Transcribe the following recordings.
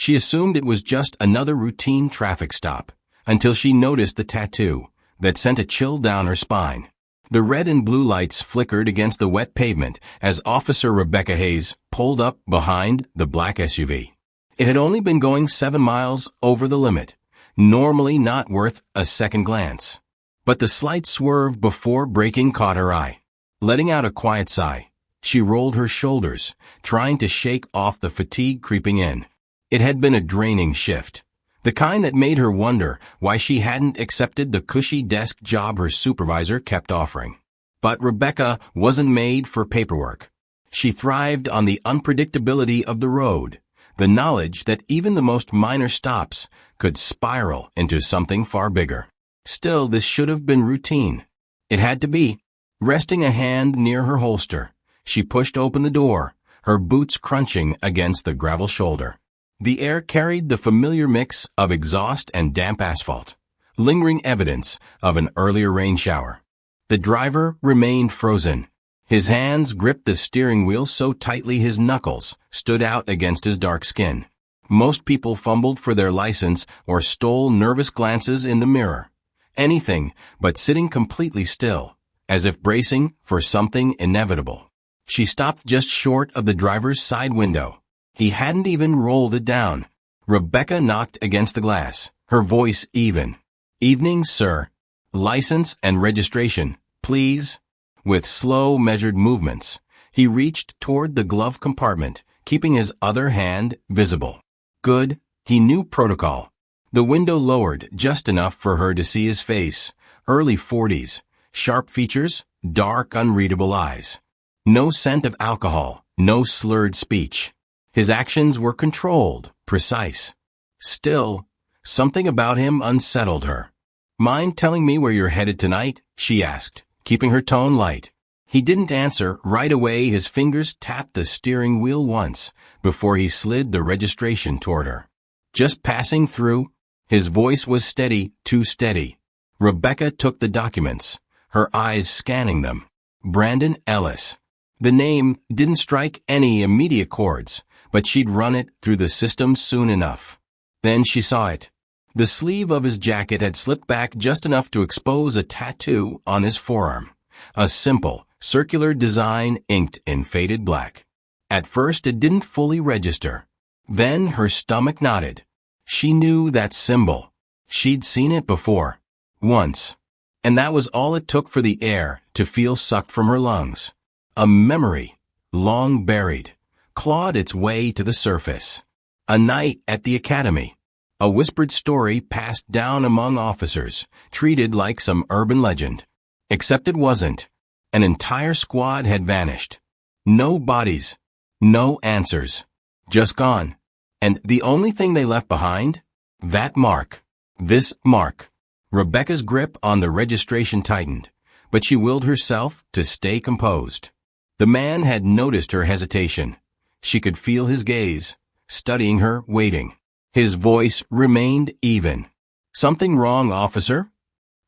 She assumed it was just another routine traffic stop, until she noticed the tattoo that sent a chill down her spine. The red and blue lights flickered against the wet pavement as Officer Rebecca Hayes pulled up behind the black SUV. It had only been going 7 miles over the limit, normally not worth a second glance. But the slight swerve before braking caught her eye. Letting out a quiet sigh, she rolled her shoulders, trying to shake off the fatigue creeping in. It had been a draining shift, the kind that made her wonder why she hadn't accepted the cushy desk job her supervisor kept offering. But Rebecca wasn't made for paperwork. She thrived on the unpredictability of the road, the knowledge that even the most minor stops could spiral into something far bigger. Still, this should have been routine. It had to be. Resting a hand near her holster, she pushed open the door, her boots crunching against the gravel shoulder. The air carried the familiar mix of exhaust and damp asphalt, lingering evidence of an earlier rain shower. The driver remained frozen. His hands gripped the steering wheel so tightly his knuckles stood out against his dark skin. Most people fumbled for their license or stole nervous glances in the mirror. Anything but sitting completely still, as if bracing for something inevitable. She stopped just short of the driver's side window. He hadn't even rolled it down. Rebecca knocked against the glass, her voice even. "Evening, sir. License and registration, please." With slow, measured movements, he reached toward the glove compartment, keeping his other hand visible. Good, he knew protocol. The window lowered just enough for her to see his face, early 40s, sharp features, dark, unreadable eyes. No scent of alcohol, no slurred speech. His actions were controlled, precise. Still, something about him unsettled her. "Mind telling me where you're headed tonight?" she asked, keeping her tone light. He didn't answer right away. His fingers tapped the steering wheel once before he slid the registration toward her. "Just passing through." His voice was steady, too steady. Rebecca took the documents, her eyes scanning them. Brandon Ellis. The name didn't strike any immediate chords, but she'd run it through the system soon enough. Then she saw it. The sleeve of his jacket had slipped back just enough to expose a tattoo on his forearm. A simple, circular design inked in faded black. At first it didn't fully register. Then her stomach knotted. She knew that symbol. She'd seen it before. Once. And that was all it took for the air to feel sucked from her lungs. A memory, long buried, clawed its way to the surface. A night at the academy. A whispered story passed down among officers, treated like some urban legend. Except it wasn't. An entire squad had vanished. No bodies. No answers. Just gone. And the only thing they left behind? That mark. This mark. Rebecca's grip on the registration tightened, but she willed herself to stay composed. The man had noticed her hesitation. She could feel his gaze, studying her, waiting. His voice remained even. "Something wrong, officer?"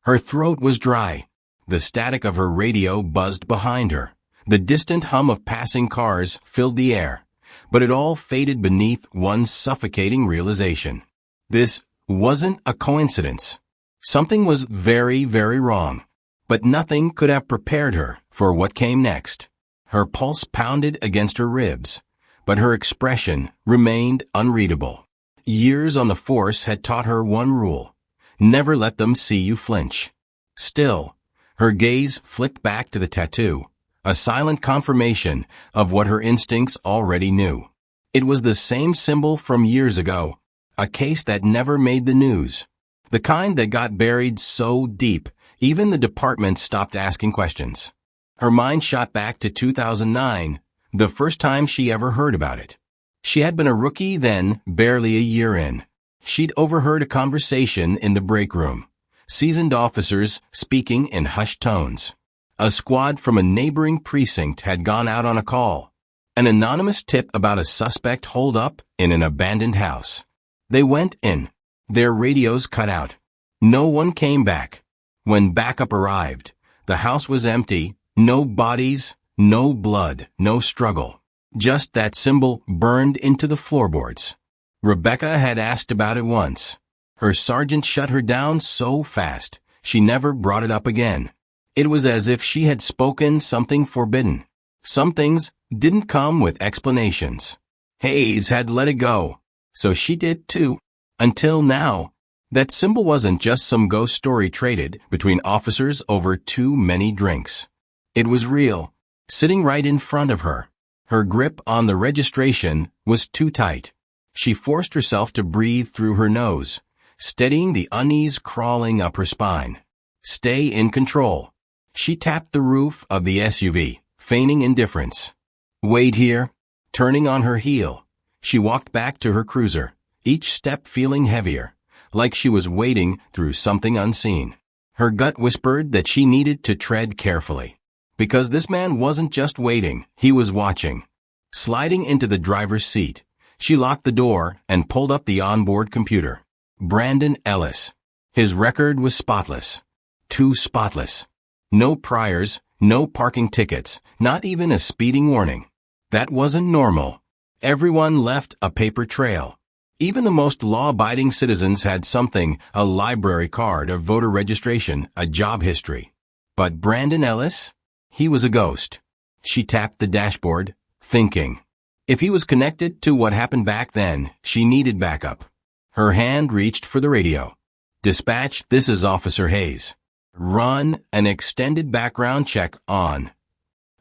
Her throat was dry. The static of her radio buzzed behind her. The distant hum of passing cars filled the air, but it all faded beneath one suffocating realization. This wasn't a coincidence. Something was very, very wrong, but nothing could have prepared her for what came next. Her pulse pounded against her ribs, but her expression remained unreadable. Years on the force had taught her one rule: never let them see you flinch. Still, her gaze flicked back to the tattoo, a silent confirmation of what her instincts already knew. It was the same symbol from years ago, a case that never made the news, the kind that got buried so deep, even the department stopped asking questions. Her mind shot back to 2009, the first time she ever heard about it. She had been a rookie then, barely a year in. She'd overheard a conversation in the break room, seasoned officers speaking in hushed tones. A squad from a neighboring precinct had gone out on a call, an anonymous tip about a suspect holed up in an abandoned house. They went in. Their radios cut out. No one came back. When backup arrived, the house was empty, no bodies, no blood, no struggle. Just that symbol burned into the floorboards. Rebecca had asked about it once. Her sergeant shut her down so fast, she never brought it up again. It was as if she had spoken something forbidden. Some things didn't come with explanations. Hayes had let it go. So she did too. Until now. That symbol wasn't just some ghost story traded between officers over too many drinks. It was real, sitting right in front of her. Her grip on the registration was too tight. She forced herself to breathe through her nose, steadying the unease crawling up her spine. Stay in control. She tapped the roof of the SUV, feigning indifference. Wait here. Turning on her heel, she walked back to her cruiser, each step feeling heavier, like she was wading through something unseen. Her gut whispered that she needed to tread carefully. Because this man wasn't just waiting, he was watching. Sliding into the driver's seat, she locked the door and pulled up the onboard computer. Brandon Ellis. His record was spotless. Too spotless. No priors, no parking tickets, not even a speeding warning. That wasn't normal. Everyone left a paper trail. Even the most law-abiding citizens had something, a library card, a voter registration, a job history. But Brandon Ellis? He was a ghost. She tapped the dashboard, thinking. If he was connected to what happened back then, she needed backup. Her hand reached for the radio. Dispatch, this is Officer Hayes. Run an extended background check on.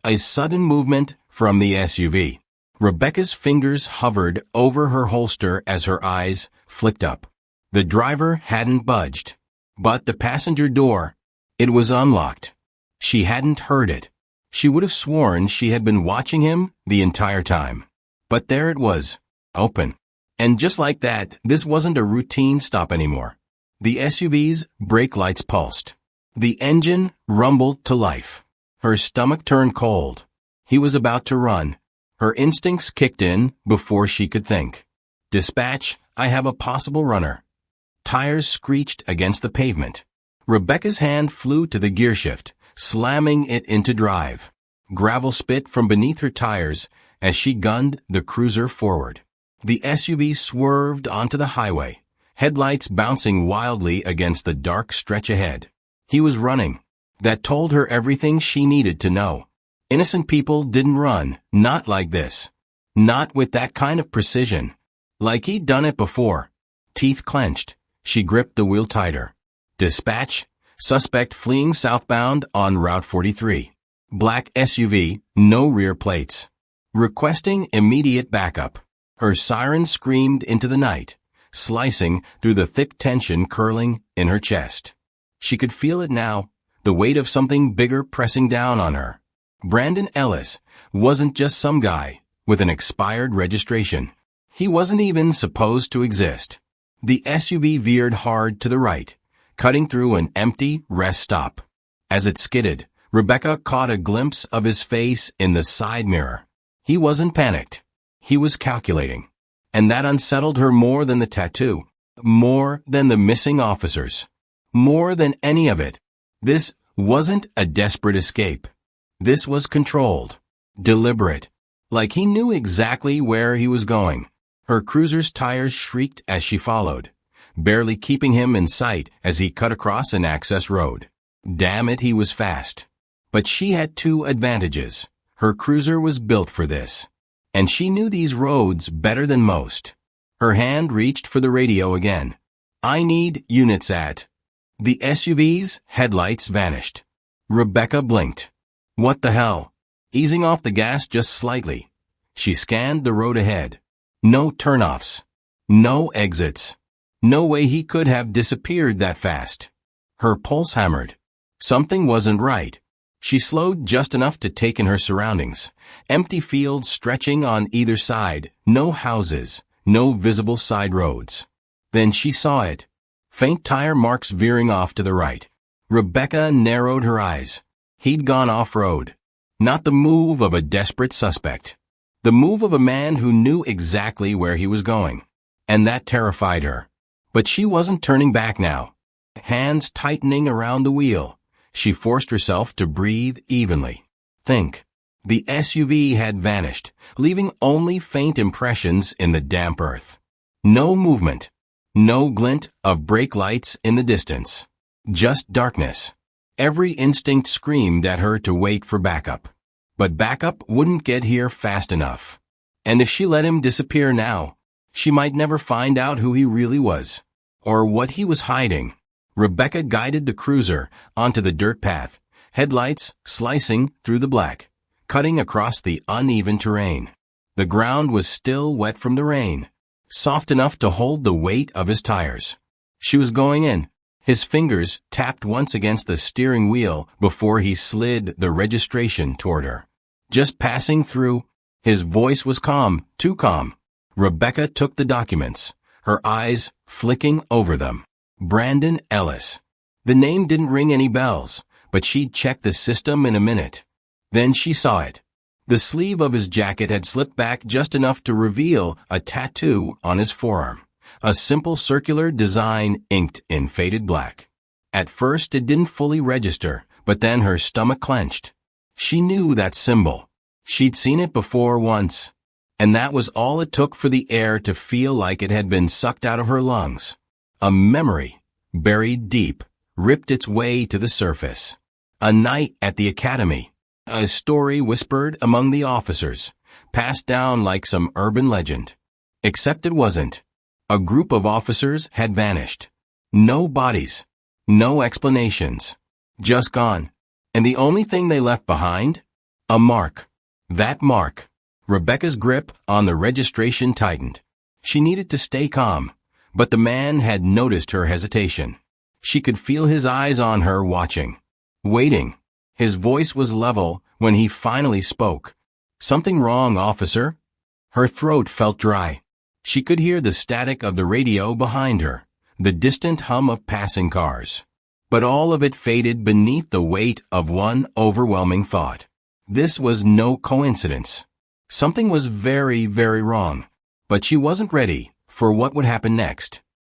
A sudden movement from the SUV. Rebecca's fingers hovered over her holster as her eyes flicked up. The driver hadn't budged. But the passenger door, it was unlocked. She hadn't heard it. She would have sworn she had been watching him the entire time. But there it was, open. And just like that, this wasn't a routine stop anymore. The SUV's brake lights pulsed. The engine rumbled to life. Her stomach turned cold. He was about to run. Her instincts kicked in before she could think. Dispatch, I have a possible runner. Tires screeched against the pavement. Rebecca's hand flew to the gearshift, slamming it into drive. Gravel spit from beneath her tires as she gunned the cruiser forward. The SUV swerved onto the highway, headlights bouncing wildly against the dark stretch ahead. He was running. That told her everything she needed to know. Innocent people didn't run, not like this. Not with that kind of precision. Like he'd done it before. Teeth clenched. She gripped the wheel tighter. Dispatch, suspect fleeing southbound on Route 43. Black SUV, no rear plates. Requesting immediate backup. Her siren screamed into the night, slicing through the thick tension curling in her chest. She could feel it now, the weight of something bigger pressing down on her. Brandon Ellis wasn't just some guy with an expired registration. He wasn't even supposed to exist. The SUV veered hard to the right, cutting through an empty rest stop. As it skidded, Rebecca caught a glimpse of his face in the side mirror. He wasn't panicked. He was calculating. And that unsettled her more than the tattoo, more than the missing officers, more than any of it. This wasn't a desperate escape. This was controlled, deliberate, like he knew exactly where he was going. Her cruiser's tires shrieked as she followed, barely keeping him in sight as he cut across an access road. Damn it, he was fast. But she had two advantages. Her cruiser was built for this. And she knew these roads better than most. Her hand reached for the radio again. I need units at. The SUV's headlights vanished. Rebecca blinked. What the hell? Easing off the gas just slightly, she scanned the road ahead. No turnoffs. No exits. No way he could have disappeared that fast. Her pulse hammered. Something wasn't right. She slowed just enough to take in her surroundings. Empty fields stretching on either side, no houses, no visible side roads. Then she saw it. Faint tire marks veering off to the right. Rebecca narrowed her eyes. He'd gone off-road. Not the move of a desperate suspect. The move of a man who knew exactly where he was going. And that terrified her. But she wasn't turning back now. Hands tightening around the wheel. She forced herself to breathe evenly. Think. The SUV had vanished, leaving only faint impressions in the damp earth. No movement. No glint of brake lights in the distance. Just darkness. Every instinct screamed at her to wait for backup. But backup wouldn't get here fast enough. And if she let him disappear now, she might never find out who he really was, or what he was hiding. Rebecca guided the cruiser onto the dirt path, headlights slicing through the black, cutting across the uneven terrain. The ground was still wet from the rain, soft enough to hold the weight of his tires. She was going in. His fingers tapped once against the steering wheel before he slid the registration toward her. Just passing through. His voice was calm, too calm. Rebecca took the documents, her eyes flicking over them. Brandon Ellis. The name didn't ring any bells, but she'd checked the system in a minute. Then she saw it. The sleeve of his jacket had slipped back just enough to reveal a tattoo on his forearm. A simple circular design inked in faded black. At first it didn't fully register, but then her stomach clenched. She knew that symbol. She'd seen it before once. And that was all it took for the air to feel like it had been sucked out of her lungs. A memory, buried deep, ripped its way to the surface. A night at the academy. A story whispered among the officers, passed down like some urban legend. Except it wasn't. A group of officers had vanished. No bodies. No explanations. Just gone. And the only thing they left behind? A mark. That mark. Rebecca's grip on the registration tightened. She needed to stay calm, but the man had noticed her hesitation. She could feel his eyes on her watching. Waiting. His voice was level when he finally spoke. "Something wrong, officer?" Her throat felt dry. She could hear the static of the radio behind her, the distant hum of passing cars. But all of it faded beneath the weight of one overwhelming thought. This was no coincidence. Something was very, very wrong, but she wasn't ready for what would happen next.